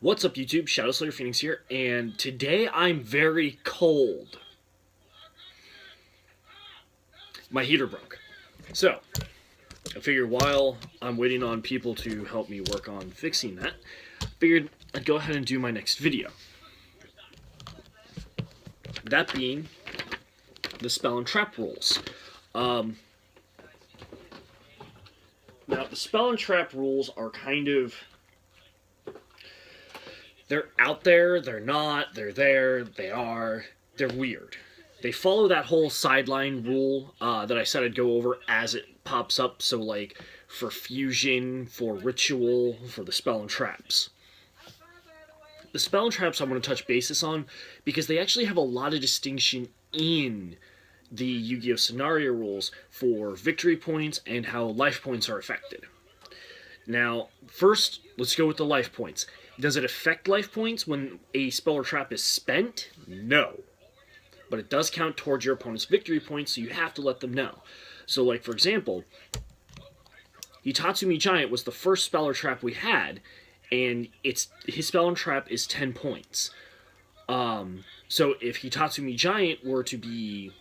What's up, YouTube? Shadow Slayer Phoenix here, and today I'm very cold. My heater broke. So, I figured while I'm waiting on people to help me work on fixing that, I figured I'd go ahead and do my next video. That being the spell and trap rules. Now, the spell and trap rules are kind of... they're out there, they're not, they're there, they are, they're weird. They follow that whole sideline rule that I said I'd go over as it pops up, so like for fusion, for ritual, for the spell and traps. The spell and traps I'm going to touch basis on because they actually have a lot of distinction in the Yu-Gi-Oh! Scenario rules for victory points and how life points are affected. Now, first, let's go with the life points. Does it affect life points when a spell or trap is spent? No. But it does count towards your opponent's victory points, so you have to let them know. So, like, for example, Hitatsumi Giant was the first spell or trap we had, and his spell and trap is 10 points. So if Hitatsumi Giant were to be...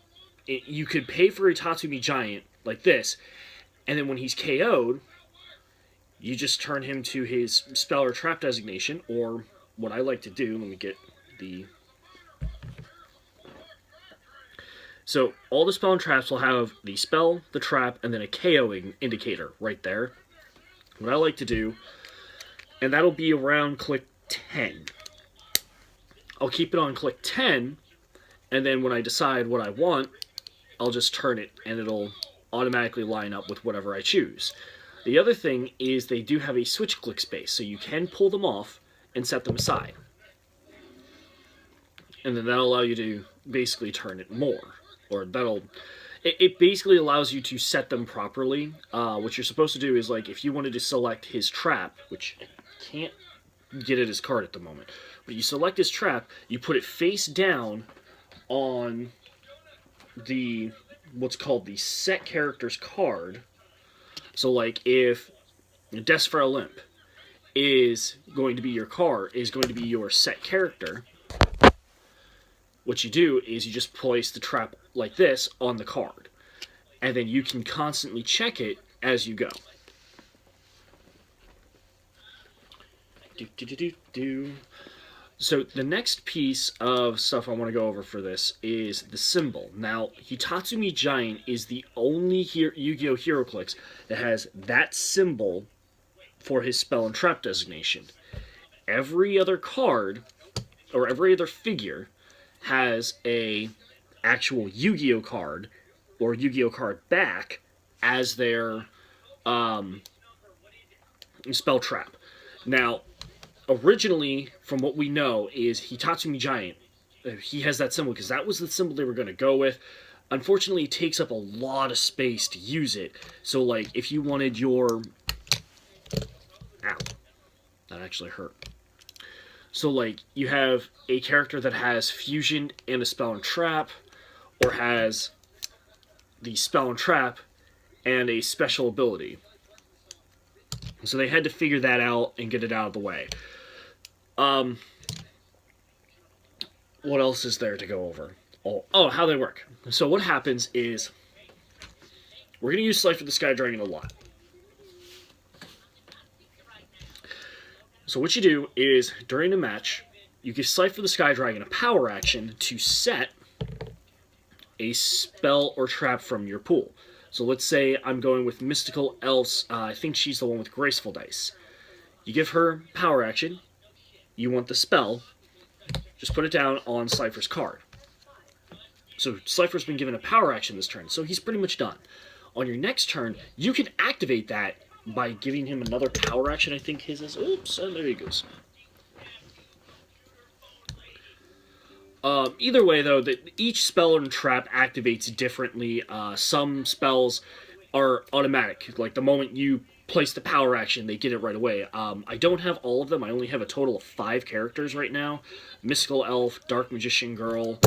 you could pay for Hitatsumi Giant, like this, and then when he's KO'd, you just turn him to his spell or trap designation, or what I like to do, let me get the... So, all the spell and traps will have the spell, the trap, and then a KOing indicator right there. What I like to do, and that'll be around click 10. I'll keep it on click 10, and then when I decide what I want, I'll just turn it, and it'll automatically line up with whatever I choose. The other thing is they do have a switch click space, so you can pull them off and set them aside. And then that'll allow you to basically turn it more. Or it basically allows you to set them properly. What you're supposed to do is, like, if you wanted to select his trap, which I can't get at his card at the moment, but you select his trap, you put it face down on the, what's called the set character's card. So, like, if Desfer Olymp is going to be your card, is going to be your set character, what you do is you just place the trap like this on the card. And then you can constantly check it as you go. So the next piece of stuff I want to go over for this is the symbol. Now, Hitatsumi Giant is the only Yu-Gi-Oh! Heroclix that has that symbol for his spell and trap designation. Every other card, or every other figure, has a actual Yu-Gi-Oh! Card, or Yu-Gi-Oh! Card back, as their spell trap. Now, originally, from what we know, is Hitatsumi Giant. He has that symbol because that was the symbol they were going to go with. Unfortunately, it takes up a lot of space to use it. So, like, if you wanted your... Ow. That actually hurt. So, like, you have a character that has fusion and a spell and trap, or has the spell and trap and a special ability. So they had to figure that out and get it out of the way. What else is there to go over? Oh, how they work. So what happens is, we're going to use Cypher the Sky Dragon a lot. So what you do is, during a match, you give Cypher the Sky Dragon a power action to set a spell or trap from your pool. So let's say I'm going with Mystical Elf's, I think she's the one with Graceful Dice. You give her power action, you want the spell, just put it down on Cypher's card. So Cypher's been given a power action this turn, so he's pretty much done. On your next turn, you can activate that by giving him another power action. I think his is... Oops, and there he goes. Either way, though, each spell and trap activates differently. Some spells are automatic. Like, the moment you place the power action, they get it right away. I don't have all of them. I only have a total of 5 characters right now. Mystical Elf, Dark Magician Girl,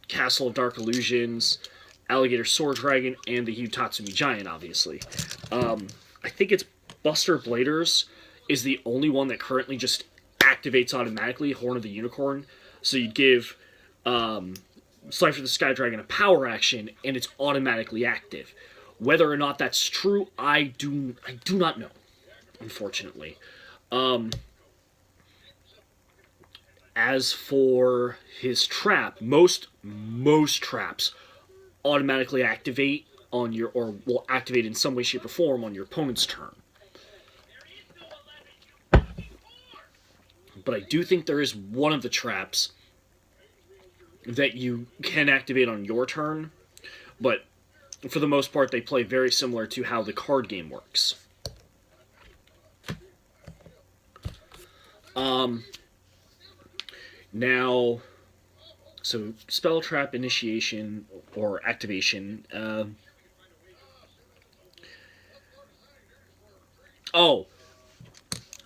Castle of Dark Illusions, Alligator Sword Dragon, and the Hitatsumi Giant, obviously. I think it's Buster Bladers is the only one that currently just activates automatically, Horn of the Unicorn. So you'd give Slifer the Sky Dragon a power action, and it's automatically active. Whether or not that's true, I do not know, unfortunately. As for his trap, most traps automatically activate on your, or will activate in some way, shape, or form on your opponent's turn. But I do think there is one of the traps that you can activate on your turn, but for the most part, they play very similar to how the card game works. Now, so spell trap initiation or activation.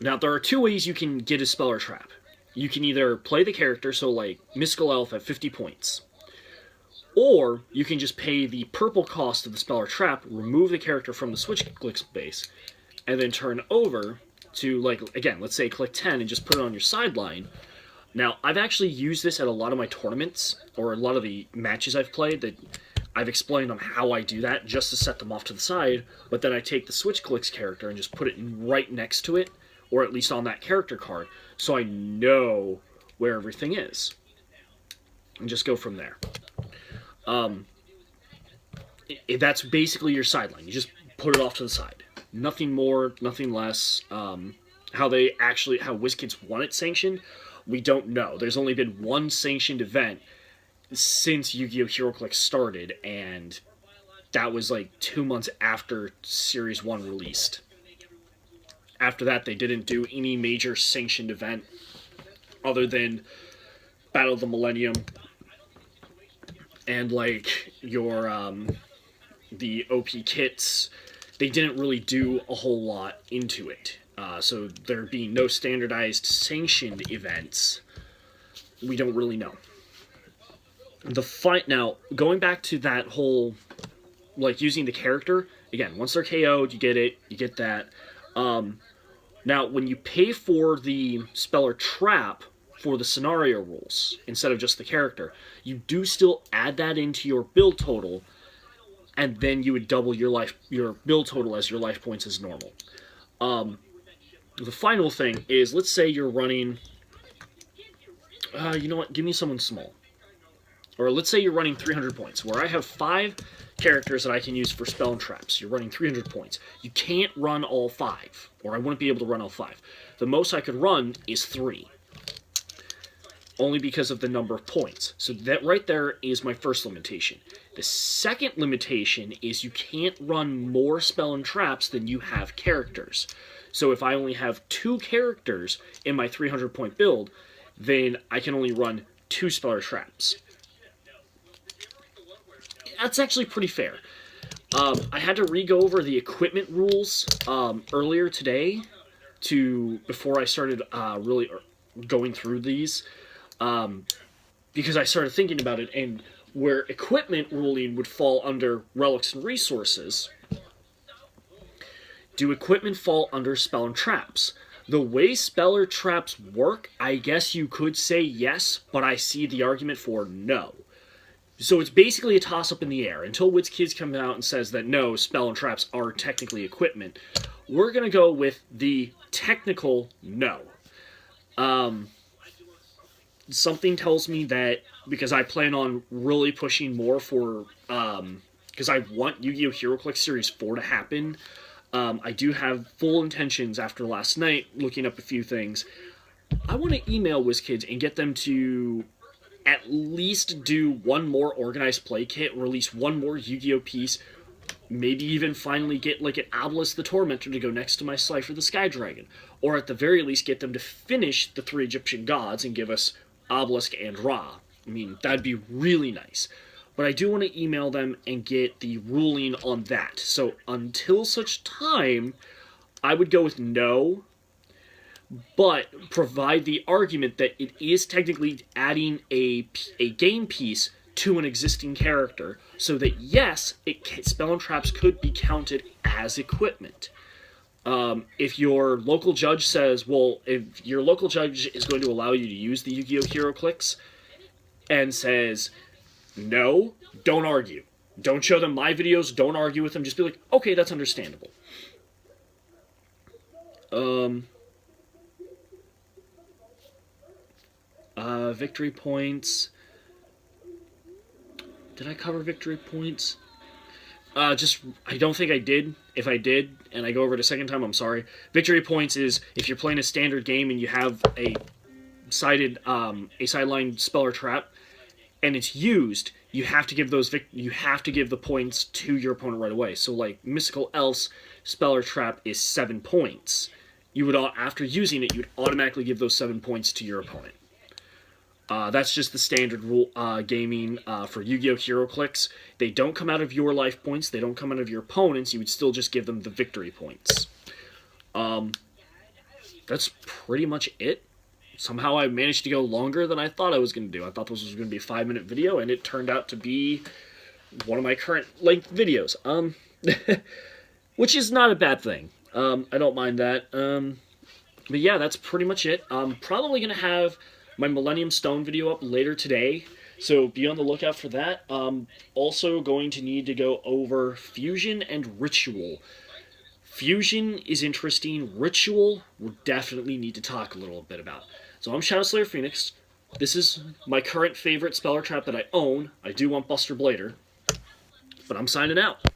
Now there are two ways you can get a spell or trap. You can either play the character, so like Mystical Elf at 50 points, or you can just pay the purple cost of the spell or trap, remove the character from the switch-click base, and then turn over to, like, again, let's say click 10 and just put it on your sideline. Now, I've actually used this at a lot of my tournaments, or a lot of the matches I've played, that I've explained on how I do that, just to set them off to the side, but then I take the switch-clicks character and just put it right next to it, or at least on that character card, so I know where everything is. And just go from there. That's basically your sideline. You just put it off to the side. Nothing more, nothing less. How WizKids want it sanctioned, we don't know. There's only been one sanctioned event since Yu-Gi-Oh! HeroClix started, and that was like 2 months after Series 1 released. After that, they didn't do any major sanctioned event other than Battle of the Millennium and like your the OP kits. They didn't really do a whole lot into it. So there being no standardized sanctioned events, we don't really know. Now, going back to that whole, like, using the character, again, once they're KO'd, you get that. Now, when you pay for the spell or trap for the scenario rules, instead of just the character, you do still add that into your build total, and then you would double your build total as your life points as normal. The final thing is, let's say you're running, you know what, give me someone small. Or let's say you're running 300 points, where I have 5 characters that I can use for spell and traps. You're running 300 points. You can't run all 5, or I wouldn't be able to run all 5. The most I could run is 3, only because of the number of points. So that right there is my first limitation. The second limitation is you can't run more spell and traps than you have characters. So if I only have 2 characters in my 300-point build, then I can only run 2 spell or traps. That's actually pretty fair. I had to re-go over the equipment rules earlier today before I started really going through these, because I started thinking about it, and where equipment ruling would fall under relics and resources, do equipment fall under spell and traps? The way spell or traps work, I guess you could say yes, but I see the argument for no. So it's basically a toss-up in the air. Until WizKids comes out and says that no, spell and traps are technically equipment, we're going to go with the technical no. Something tells me that, because I plan on really pushing more for, because I want Yu-Gi-Oh! HeroClix Series 4 to happen. I do have full intentions after last night, looking up a few things. I want to email WizKids and get them to at least do one more organized play kit, release one more Yu-Gi-Oh! Piece, maybe even finally get like an Obelisk the Tormentor to go next to my Slifer the Sky Dragon, or at the very least get them to finish the 3 Egyptian gods and give us Obelisk and Ra. I mean, that'd be really nice. But I do want to email them and get the ruling on that. So until such time, I would go with no, but provide the argument that it is technically adding a game piece to an existing character, so that yes, spell and traps could be counted as equipment. If your local judge says, well, if your local judge is going to allow you to use the Yu-Gi-Oh! Heroclix and says, no, don't argue. Don't show them my videos, don't argue with them, just be like, okay, that's understandable. Victory points. Did I cover victory points? I don't think I did. If I did, and I go over it a second time, I'm sorry. Victory points is if you're playing a standard game and you have a sideline spell or trap, and it's used, you have to give the points to your opponent right away. So, like Mystical Elf's spell or trap is 7 points. You would, after using it, you'd automatically give those 7 points to your opponent. That's just the standard rule gaming for Yu-Gi-Oh! Heroclix. They don't come out of your life points. They don't come out of your opponents. You would still just give them the victory points. That's pretty much it. Somehow I managed to go longer than I thought I was going to do. I thought this was going to be a 5-minute video, and it turned out to be one of my current length videos. Which is not a bad thing. I don't mind that. But yeah, that's pretty much it. I'm probably going to have my Millennium Stone video up later today, so be on the lookout for that. Also going to need to go over Fusion and Ritual. Fusion is interesting. Ritual, we'll definitely need to talk a little bit about. So I'm Shadow Slayer Phoenix. This is my current favorite spell or trap that I own. I do want Buster Blader. But I'm signing out.